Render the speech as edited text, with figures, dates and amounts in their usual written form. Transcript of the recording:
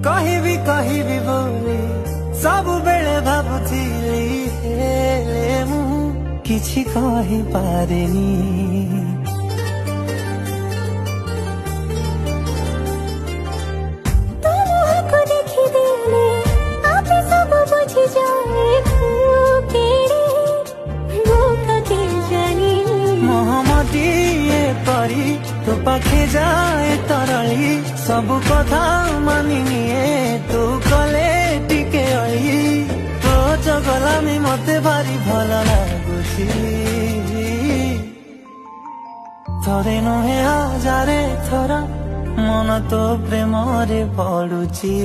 କହିବି ବୋଲି ସବୁବେଳେ ଭାବୁଥିଲି, ହେଲେ ମୁଁ କିଛି କହିପାରେନି। ତୋ ମୁହଁକୁ ଦେଖିଦେଲେ ଆପେ ସବୁ ବୁଝିଯାଏ, परी तू पाखे जाए तरली सब कथा मानि निए, तू कले टिके अली तो चगलामी मते भारी भल लगुची। थरे नुहे हजारे थर मन तो प्रेम रे पड़ुची।